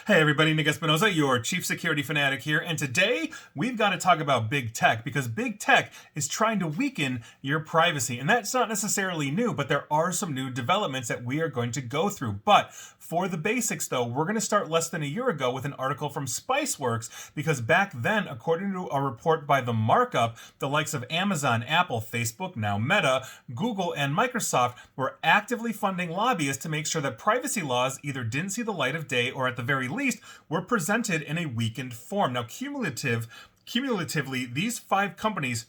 Hey everybody, Nick Espinosa, your chief security fanatic here, and today we've got to talk about big tech because big tech is trying to weaken your privacy. And that's not necessarily new, but there are some new developments that we are going to go through. But for the basics though, we're going to start less than a year ago with an article from Spiceworks because back then, according to a report by The Markup, the likes of Amazon, Apple, Facebook, now Meta, Google, and Microsoft were actively funding lobbyists to make sure that privacy laws either didn't see the light of day or at the very least were presented in a weakened form. Now, cumulatively, these five companies,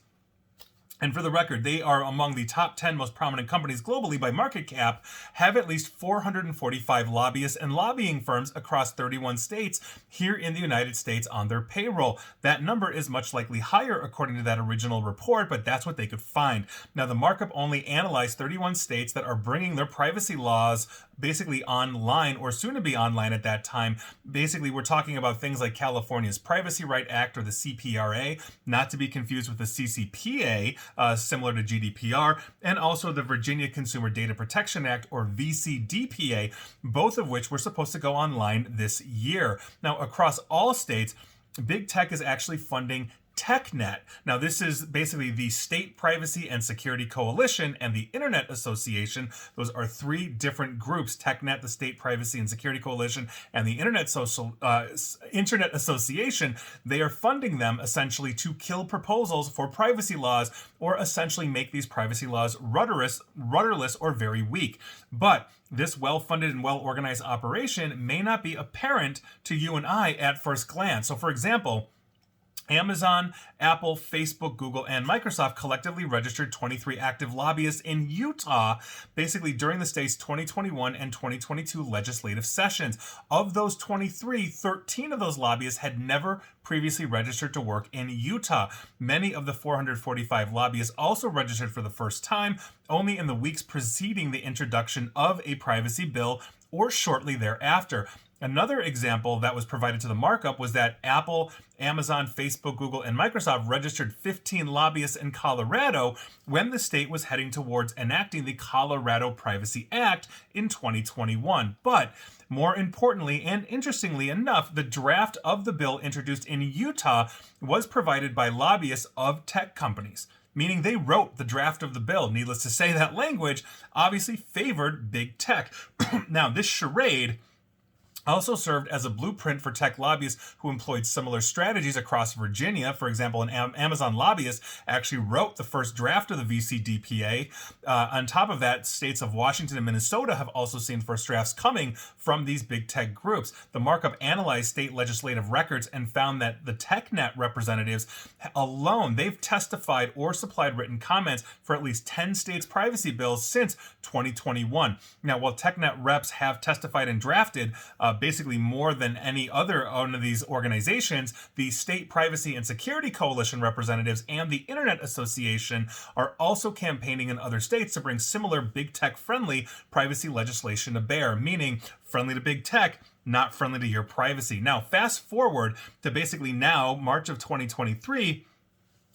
and for the record, they are among the top 10 most prominent companies globally by market cap, have at least 445 lobbyists and lobbying firms across 31 states here in the United States on their payroll. That number is much likely higher according to that original report, but that's what they could find. Now, the markup only analyzed 31 states that are bringing their privacy laws basically online or soon to be online at that time. Basically, we're talking about things like California's Privacy Right Act or the CPRA, not to be confused with the CCPA, similar to GDPR, and also the Virginia Consumer Data Protection Act or VCDPA, both of which were supposed to go online this year. Now, across all states, big tech is actually funding TechNet. Now, this is basically the State Privacy and Security Coalition and the Internet Association. Those are three different groups: TechNet, the State Privacy and Security Coalition, and the Internet Association. They are funding them essentially to kill proposals for privacy laws, or essentially make these privacy laws rudderless or very weak. But this well-funded and well-organized operation may not be apparent to you and I at first glance. So, for example, Amazon, Apple, Facebook, Google, and Microsoft collectively registered 23 active lobbyists in Utah, basically during the state's 2021 and 2022 legislative sessions. Of those 23, 13 of those lobbyists had never previously registered to work in Utah. Many of the 445 lobbyists also registered for the first time, only in the weeks preceding the introduction of a privacy bill or shortly thereafter. Another example that was provided to the markup was that Apple, Amazon, Facebook, Google, and Microsoft registered 15 lobbyists in Colorado when the state was heading towards enacting the Colorado Privacy Act in 2021. But more importantly, and interestingly enough, the draft of the bill introduced in Utah was provided by lobbyists of tech companies, meaning they wrote the draft of the bill. Needless to say, that language obviously favored big tech. Now, this charade also served as a blueprint for tech lobbyists who employed similar strategies across Virginia. For example, an Amazon lobbyist actually wrote the first draft of the VCDPA. On top of that, states of Washington and Minnesota have also seen first drafts coming from these big tech groups. The markup analyzed state legislative records and found that the TechNet representatives alone, they've testified or supplied written comments for at least 10 states' privacy bills since 2021. Now, while TechNet reps have testified and drafted basically more than any other one of these organizations, the State Privacy and Security Coalition representatives and the Internet Association are also campaigning in other states to bring similar big tech friendly privacy legislation to bear, meaning friendly to big tech, not friendly to your privacy. Now, fast forward to basically now, March of 2023,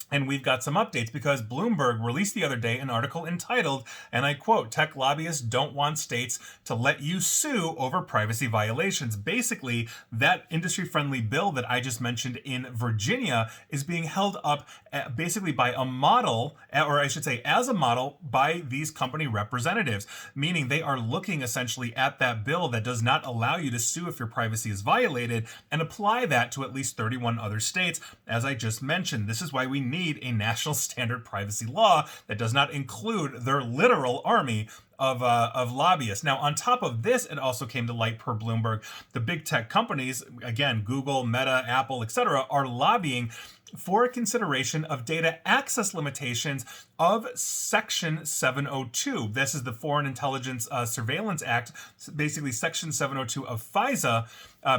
and we've got some updates because Bloomberg released the other day an article entitled, and I quote, "Tech lobbyists don't want states to let you sue over privacy violations." Basically, that industry-friendly bill that I just mentioned in Virginia is being held up basically by a model, or I should say as a model, by these company representatives, meaning they are looking essentially at that bill that does not allow you to sue if your privacy is violated and apply that to at least 31 other states. As I just mentioned, this is why we need a national standard privacy law that does not include their literal army of lobbyists. Now, on top of this, it also came to light per Bloomberg, the big tech companies, again, Google, Meta, Apple, etc., are lobbying for a consideration of data access limitations of Section 702. This is the Foreign Intelligence Surveillance Act, basically Section 702 of FISA,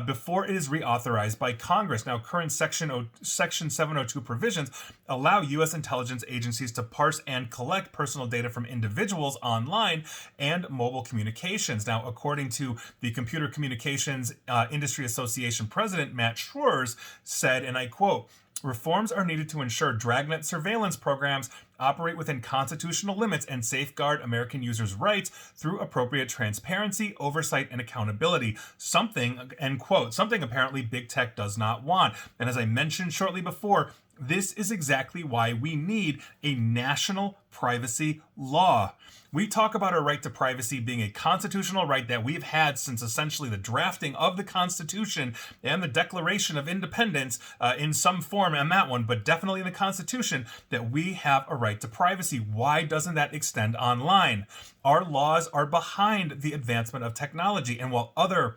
before it is reauthorized by Congress. Now, current Section 702 provisions allow U.S. intelligence agencies to parse and collect personal data from individuals online and mobile communications. Now, according to the Computer Communications Industry Association President Matt Schwarz said, and I quote, "Reforms are needed to ensure dragnet surveillance programs operate within constitutional limits and safeguard American users' rights through appropriate transparency, oversight, and accountability. Something, end quote, something apparently big tech does not want. And as I mentioned shortly before, this is exactly why we need a national privacy law. We talk about our right to privacy being a constitutional right that we've had since essentially the drafting of the Constitution and the Declaration of Independence in some form on that one, but definitely in the Constitution, that we have a right to privacy. Why doesn't that extend online? Our laws are behind the advancement of technology, and while other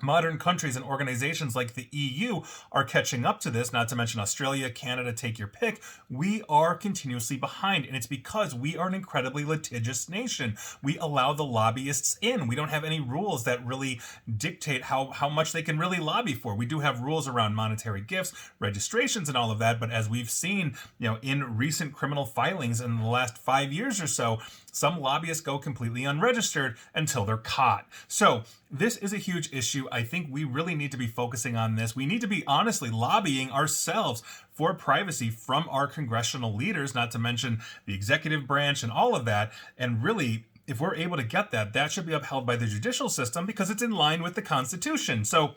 modern countries and organizations like the EU are catching up to this, not to mention Australia, Canada, take your pick, we are continuously behind. And it's because we are an incredibly litigious nation. We allow the lobbyists in. We don't have any rules that really dictate how much they can really lobby for. We do have rules around monetary gifts, registrations, and all of that. But as we've seen, in recent criminal filings in the last 5 years or so, some lobbyists go completely unregistered until they're caught. So this is a huge issue. I think we really need to be focusing on this. We need to be honestly lobbying ourselves for privacy from our congressional leaders, not to mention the executive branch and all of that. And really, if we're able to get that, that should be upheld by the judicial system because it's in line with the Constitution. So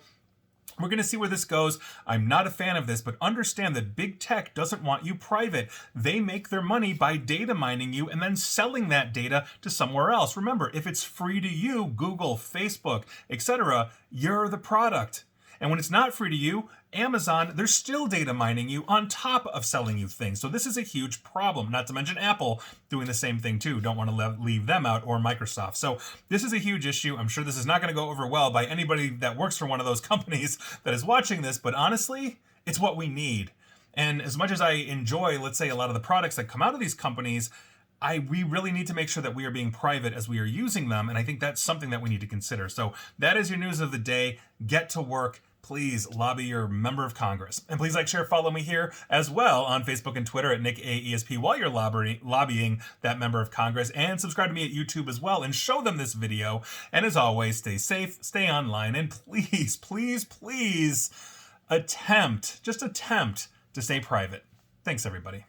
we're going to see where this goes. I'm not a fan of this, but understand that big tech doesn't want you private. They make their money by data mining you and then selling that data to somewhere else. Remember, if it's free to you, Google, Facebook, etc., you're the product. And when it's not free to you, Amazon, they're still data mining you on top of selling you things. So this is a huge problem, not to mention Apple doing the same thing too. Don't want to leave them out, or Microsoft. So this is a huge issue. I'm sure this is not going to go over well by anybody that works for one of those companies that is watching this, but honestly, it's what we need. And as much as I enjoy, let's say, a lot of the products that come out of these companies, we really need to make sure that we are being private as we are using them. And I think that's something that we need to consider. So that is your news of the day. Get to work. Please lobby your member of Congress. And please like, share, follow me here as well on Facebook and Twitter at NickAESP while you're lobbying that member of Congress. And subscribe to me at YouTube as well and show them this video. And as always, stay safe, stay online, and please, please, please just attempt to stay private. Thanks, everybody.